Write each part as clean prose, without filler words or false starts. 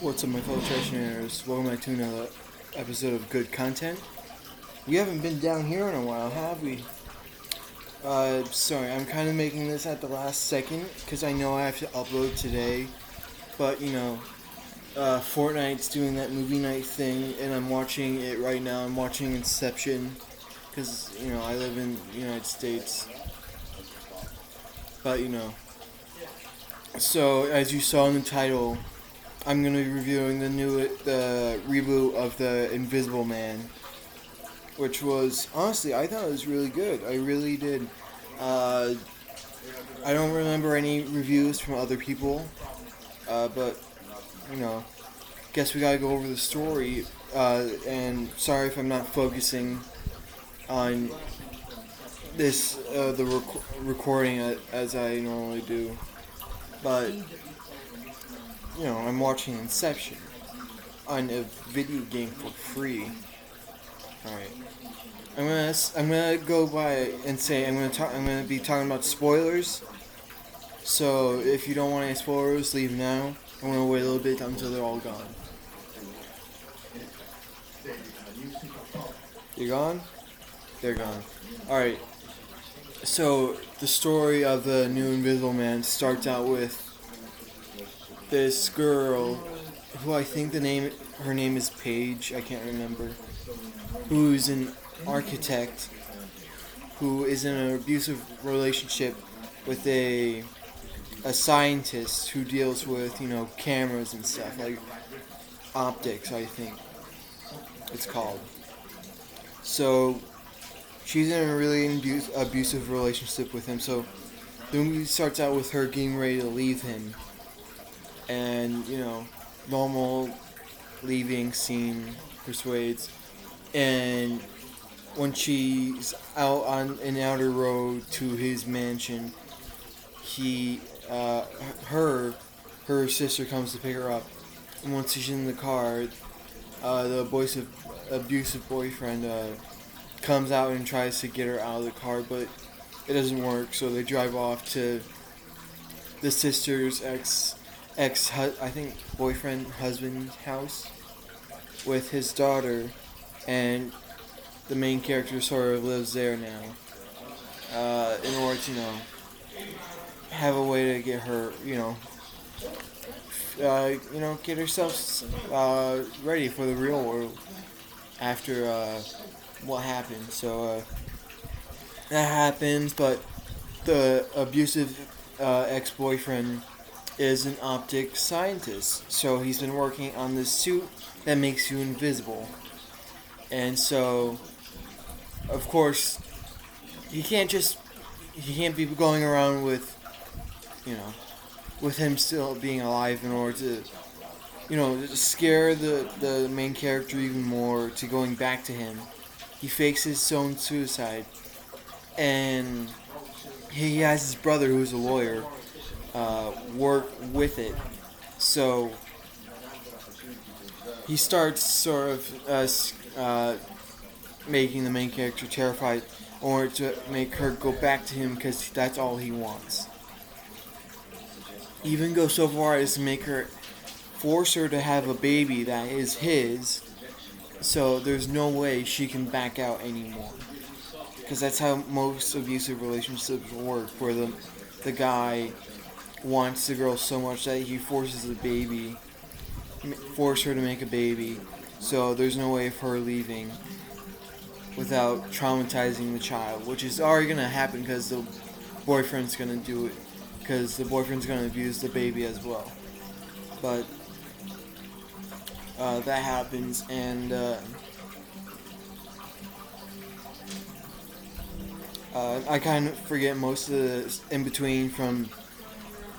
What's up, my fellow Checheners? Welcome back to another episode of Good Content. We haven't been down here in a while, have we? Sorry, I'm kind of making this at the last second because I know I have to upload today. But, Fortnite's doing that movie night thing, and I'm watching it right now. I'm watching Inception because, I live in the United States. But, so as you saw in the title, I'm going to be reviewing the reboot of The Invisible Man, which was, honestly, I thought it was really good. I really did. I don't remember any reviews from other people, but, guess we gotta go over the story, and sorry if I'm not focusing on this, recording as I normally do, but I'm watching Inception on a video game for free. All right, I'm gonna go by and say I'm gonna be talking about spoilers. So if you don't want any spoilers, leave now. I'm gonna wait a little bit until they're all gone. You're gone? They're gone. All right. So the story of the new Invisible Man starts out with this girl, who I think her name is Paige, I can't remember, who's an architect, who is in an abusive relationship with a scientist who deals with, cameras and stuff, like optics, I think it's called. So she's in a really abusive relationship with him, so the movie starts out with her getting ready to leave him. And, normal leaving scene persuades. And when she's out on an outer road to his mansion, her sister comes to pick her up. And once she's in the car, the abusive boyfriend comes out and tries to get her out of the car, but it doesn't work. So they drive off to the sister's husband's house with his daughter, and the main character sort of lives there now, in order to, have a way to get her, get herself, ready for the real world after, what happened. So, that happens, but the abusive, ex-boyfriend is an optic scientist, so he's been working on this suit that makes you invisible. And so, of course, he can't be going around with, with him still being alive in order to, scare the main character even more to going back to him. He fakes his own suicide, and he has his brother who's a lawyer work with it. So he starts sort of making the main character terrified in order to make her go back to him because that's all he wants. Even go so far as to force her to have a baby that is his, so there's no way she can back out anymore. Because that's how most abusive relationships work, where the guy wants the girl so much that he forces her to make a baby, so there's no way of her leaving without traumatizing the child, which is already going to happen because the boyfriend's going to do it, because the boyfriend's going to abuse the baby as well. But that happens, and I kind of forget most of the in-between, from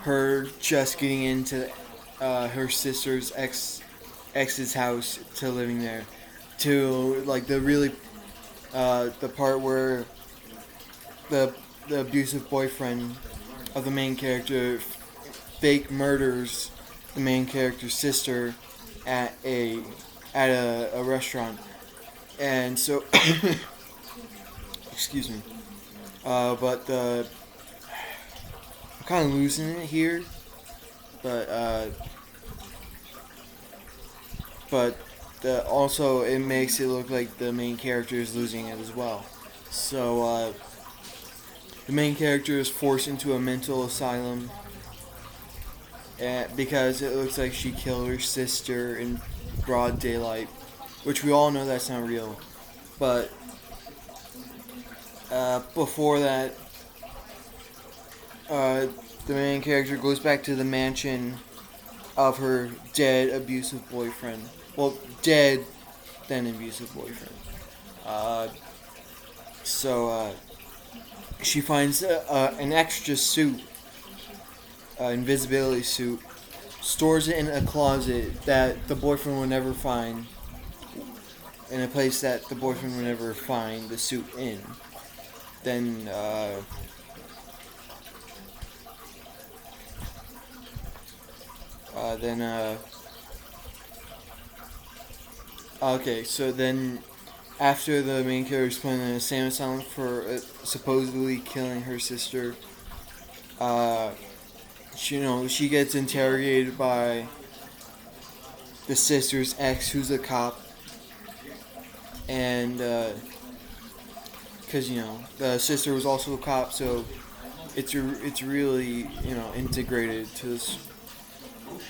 her just getting into her sister's ex's house to living there, to like the part where the abusive boyfriend of the main character fake murders the main character's sister at a restaurant. And so excuse me, but I'm kind of losing it here, but but also it makes it look like the main character is losing it as well. So the main character is forced into a mental asylum because it looks like she killed her sister in broad daylight, which we all know that's not real. But before that, the main character goes back to the mansion of her dead abusive boyfriend. Well, dead then abusive boyfriend. Uh, so she finds an extra suit, invisibility suit, stores it in a closet that the boyfriend will never find, in a place that the boyfriend will never find the suit in. Then okay, so then after the main character is put in an insane asylum for supposedly killing her sister, she gets interrogated by the sister's ex, who's a cop, and because the sister was also a cop, so it's really integrated to this.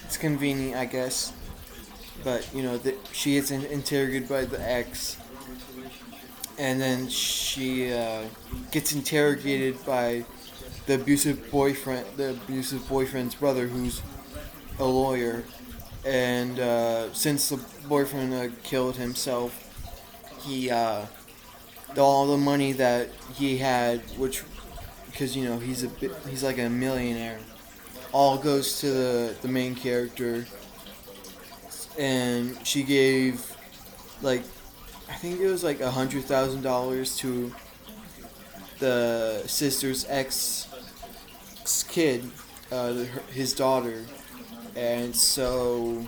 It's convenient, I guess, but she gets interrogated by the ex, and then she gets interrogated by the abusive boyfriend's brother, who's a lawyer, and since the boyfriend killed himself, he all the money that he had, which because he's like a millionaire, all goes to the main character, and she gave like I think it was like $100,000 to the sister's ex kid, his daughter, and so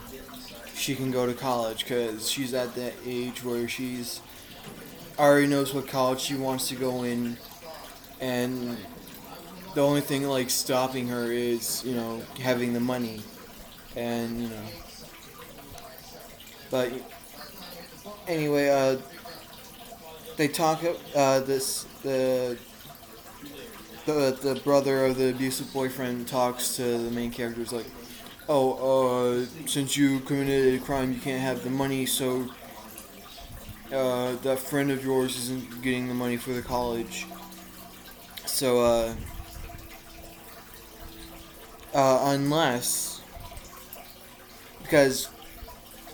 she can go to college because she's at that age where she's already knows what college she wants to go in, and the only thing like stopping her is having the money, and but anyway, they talk. The brother of the abusive boyfriend talks to the main character. Is like, oh, since you committed a crime, you can't have the money. So that friend of yours isn't getting the money for the college. So unless, because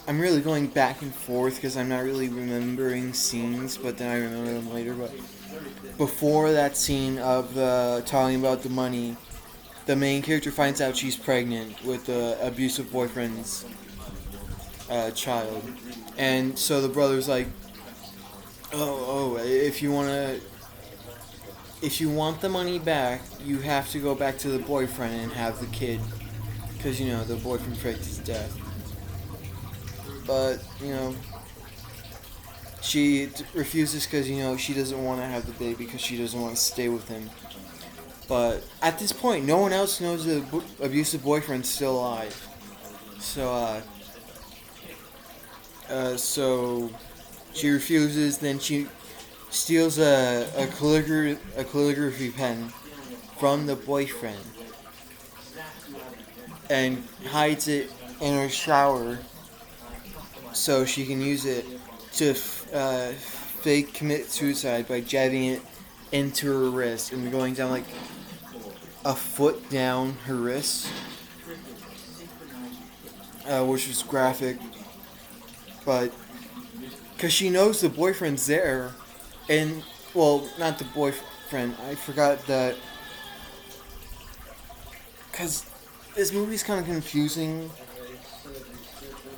I'm really going back and forth because I'm not really remembering scenes, but then I remember them later. But before that scene of talking about the money, the main character finds out she's pregnant with the abusive boyfriend's child, and so the brother's like, if you want the money back, you have to go back to the boyfriend and have the kid, because the boyfriend faked his death. But she refuses because she doesn't want to have the baby because she doesn't want to stay with him. But at this point, no one else knows the abusive boyfriend's still alive. So she refuses. Then she steals a calligraphy pen from the boyfriend and hides it in her shower so she can use it to fake commit suicide by jabbing it into her wrist and going down like a foot down her wrist, which was graphic. But because she knows the boyfriend's there, and well, not the boyfriend. I forgot that because this movie's kind of confusing.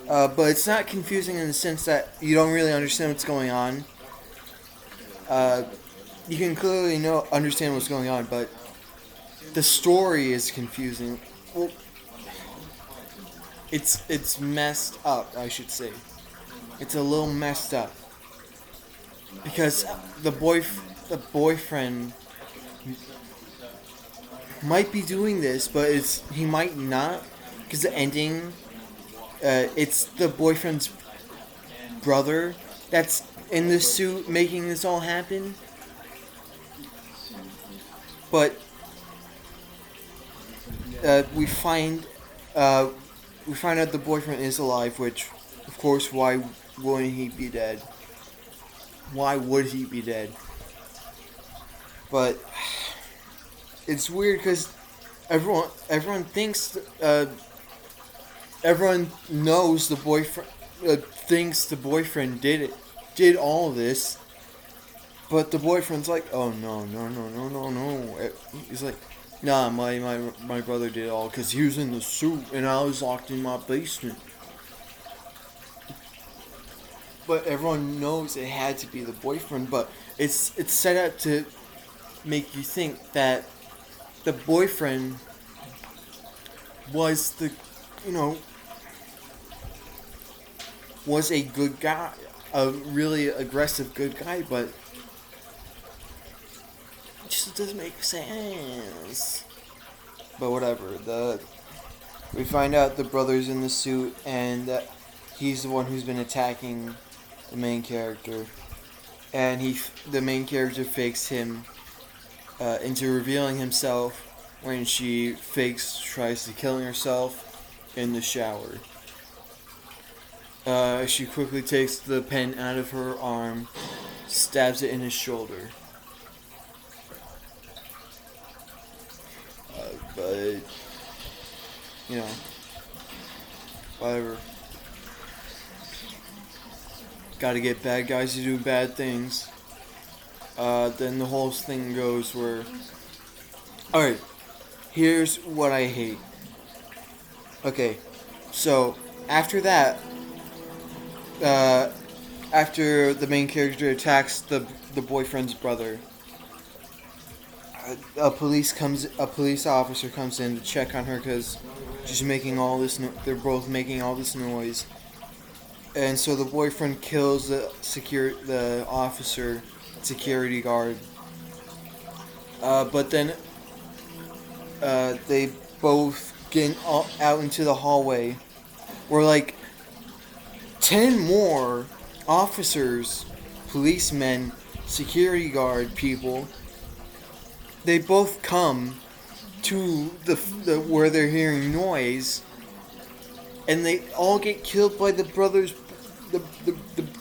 But it's not confusing in the sense that you don't really understand what's going on. You can clearly understand what's going on, but the story is confusing. Well, it's messed up, I should say. It's a little messed up because the boyfriend might be doing this, but he might not, because the ending. It's the boyfriend's brother that's in the suit making this all happen. But we find out the boyfriend is alive, which, of course, why wouldn't he be dead? Why would he be dead? But it's weird because everyone thinks everyone knows the boyfriend thinks the boyfriend did all of this, but the boyfriend's like, oh no. He's like, nah, my brother did it all because he was in the suit and I was locked in my basement. But everyone knows it had to be the boyfriend. But it's set up to make you think that the boyfriend was was a good guy, a really aggressive good guy, but it just doesn't make sense. But whatever. We find out the brother's in the suit and that he's the one who's been attacking the main character, and the main character fakes him into revealing himself when she tries to killing herself in the shower. She quickly takes the pen out of her arm, stabs it in his shoulder. But, whatever. Gotta get bad guys to do bad things. Then the whole thing goes where... Alright, here's what I hate. Okay, so after that, after the main character attacks the boyfriend's brother, a police officer comes in to check on her because she's making all this. They're both making all this noise, and so the boyfriend kills the security guard. But then they both get out into the hallway, where like 10 more officers, policemen, security guard people. They both come to the where they're hearing noise, and they all get killed by the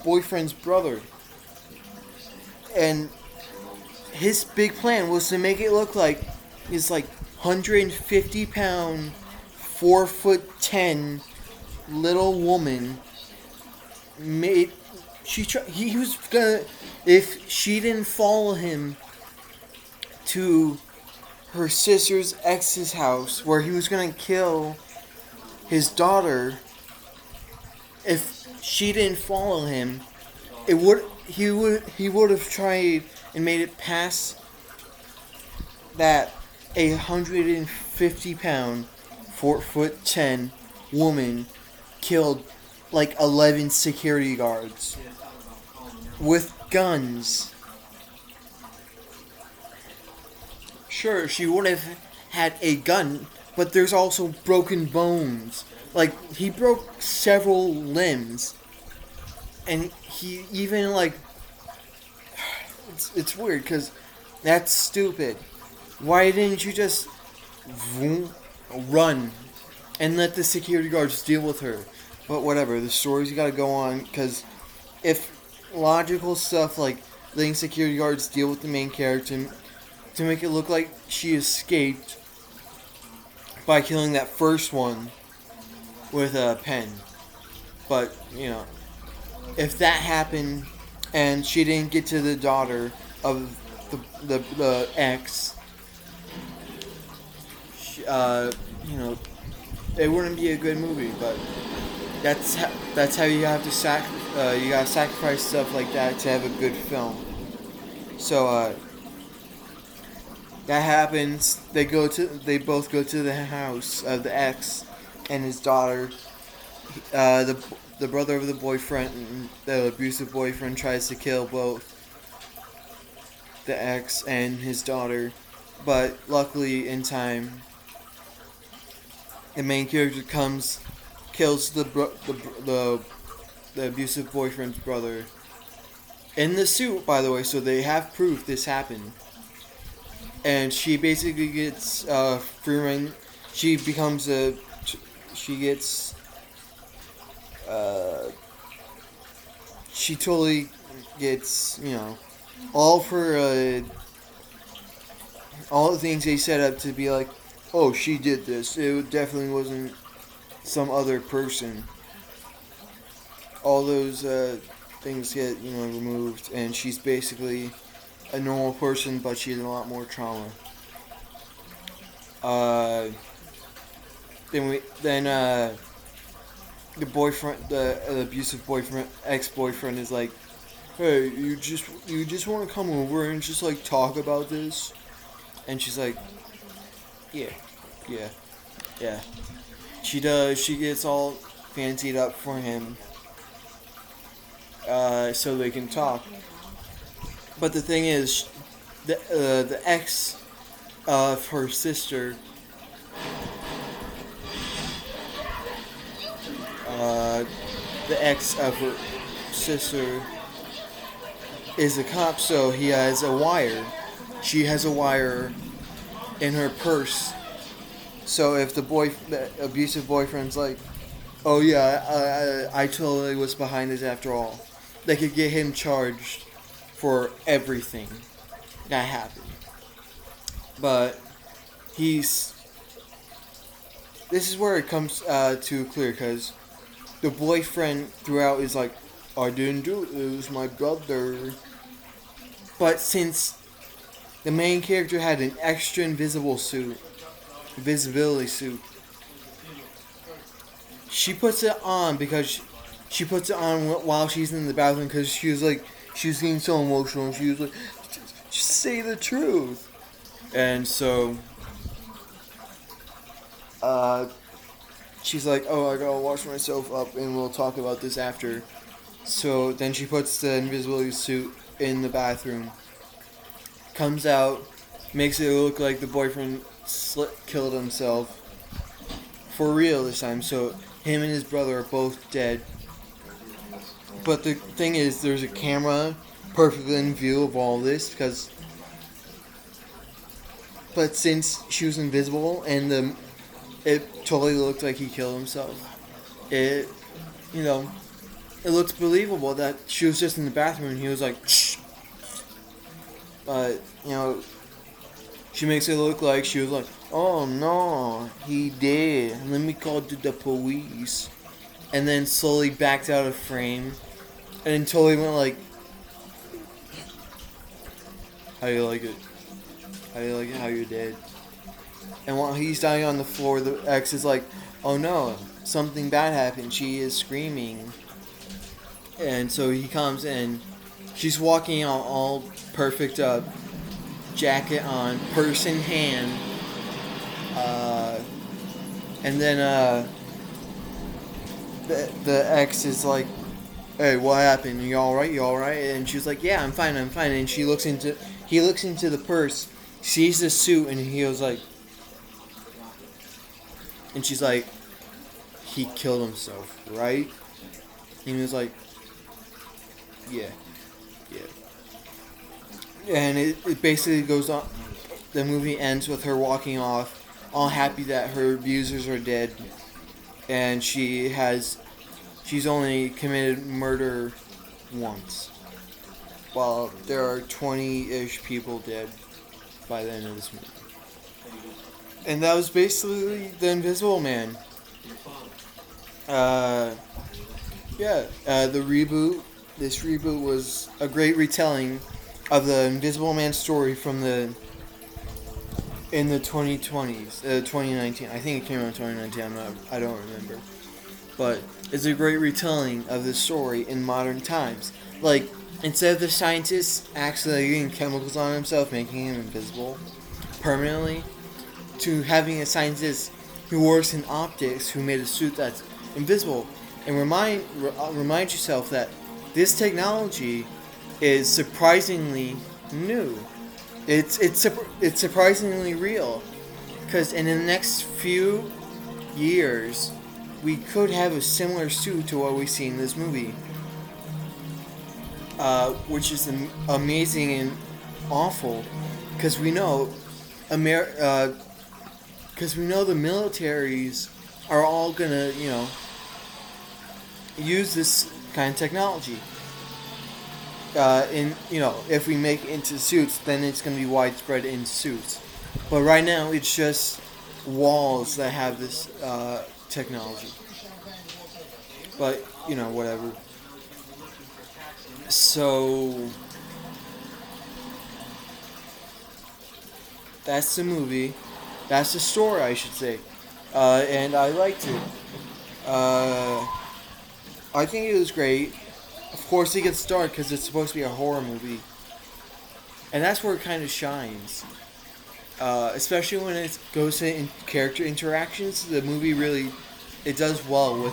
boyfriend's brother. And his big plan was to make it look like he's like 150-pound, 4'10" little woman. He was gonna, if she didn't follow him to her sister's ex's house where he was gonna kill his daughter, if she didn't follow him, he would have tried and made it past that 150-pound, 4'10" woman killed like 11 security guards with guns. Sure, she would have had a gun, but there's also broken bones. Like, he broke several limbs. And he even, like... It's weird, because that's stupid. Why didn't you just run and let the security guards deal with her? But whatever, the story's gotta go on, because if logical stuff like letting security guards deal with the main character to make it look like she escaped by killing that first one with a pen. But, if that happened and she didn't get to the daughter of the ex, it wouldn't be a good movie. But that's how you have to you gotta sacrifice stuff like that to have a good film. So that happens. They both go to the house of the ex and his daughter. The brother of the boyfriend, the abusive boyfriend, tries to kill both the ex and his daughter, but luckily in time, the main character kills the the abusive boyfriend's brother, in the suit, by the way, so they have proof this happened. And she basically gets free reign. She becomes a. She gets. She totally gets, all of her. All the things they set up to be like, oh, she did this. It definitely wasn't some other person. All those things get, removed, and she's basically a normal person, but she has a lot more trauma. Then the boyfriend, the abusive boyfriend, ex-boyfriend is like, hey, you just want to come over and just like talk about this, and she's like, yeah, yeah, yeah. She does. She gets all fancied up for him, so they can talk. But the thing is, the ex of her sister, uh, the ex of her sister is a cop, so he has a wire. She has a wire in her purse. So if the abusive boyfriend's like, oh yeah, I totally was behind this after all, they could get him charged for everything that happened. But this is where it comes to clear, because the boyfriend throughout is like, I didn't do it, it was my brother. But since the main character had an extra invisibility suit, she puts it on because she puts it on while she's in the bathroom, because she was getting so emotional. She was like, just say the truth. And so, she's like, oh, I gotta wash myself up and we'll talk about this after. So then she puts the invisibility suit in the bathroom, comes out, makes it look like the boyfriend killed himself for real this time. So him and his brother are both dead. But the thing is, there's a camera perfectly in view of all this, but since she was invisible and it totally looked like he killed himself, it looks believable that she was just in the bathroom and he was like, shh. But, she makes it look like she was like, oh no, he did. Let me call the police. And then slowly backed out of frame. And then totally went like, how do you like it? How do you like it how you're dead? And while he's dying on the floor, the ex is like, oh no, something bad happened. She is screaming. And so he comes and she's walking out all perfect up, jacket on, purse in hand. And then the ex is like, hey, what happened? You alright? You alright? And she's like, yeah, I'm fine. And he looks into the purse, sees the suit, and he was like, and she's like, he killed himself, right? And he was like, yeah. And it basically goes on. The movie ends with her walking off, all happy that her abusers are dead, and she's only committed murder once, while there are 20-ish people dead by the end of this movie. And that was basically The Invisible Man. The reboot. This reboot was a great retelling of the Invisible Man story in the 2020s, 2019. I think it came out in 2019. I don't remember. But it's a great retelling of the story in modern times. Like, instead of the scientist actually getting chemicals on himself, making him invisible permanently, to having a scientist who works in optics who made a suit that's invisible. And remind yourself that this technology is surprisingly new. It's surprisingly real, because in the next few years, we could have a similar suit to what we see in this movie, which is amazing and awful, because we know because we know the militaries are all gonna, use this kind of technology. If we make it into suits, then it's gonna be widespread in suits. But right now, it's just walls that have this technology. But whatever. So that's the movie. That's the story, I should say. And I liked it. I think it was great. Of course, it gets dark because it's supposed to be a horror movie, and that's where it kind of shines. Especially when it goes to character interactions, the movie really it does well with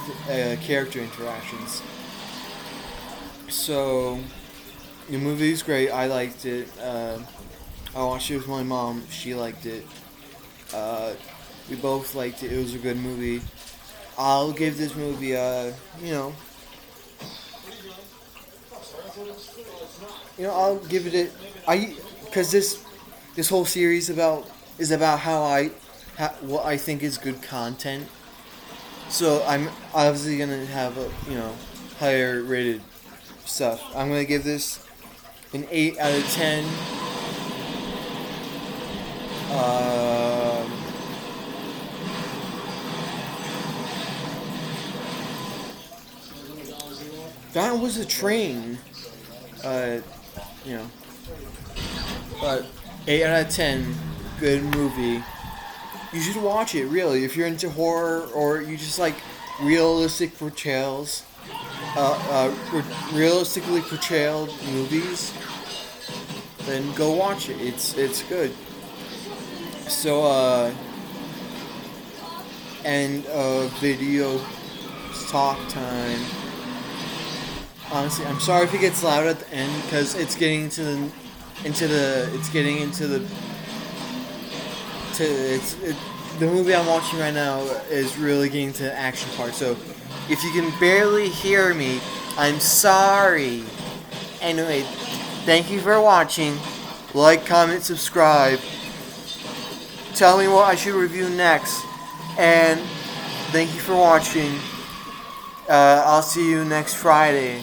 character interactions. So the movie is great. I liked it. I watched it with my mom. She liked it. We both liked it. It was a good movie. I'll give this movie I'll give it because this whole series is about what I think is good content. So I'm obviously gonna have a higher rated stuff. I'm gonna give this an 8 out of 10. That was a train. You know. But 8 out of 10, good movie. You should watch it, really. If you're into horror or you just like realistic portrayals, realistically portrayed movies, then go watch it. It's good. So, end of video talk time. Honestly, I'm sorry if it gets loud at the end because it's getting the movie I'm watching right now is really getting to the action part. So, if you can barely hear me, I'm sorry. Anyway, thank you for watching. Like, comment, subscribe. Tell me what I should review next. And thank you for watching. I'll see you next Friday.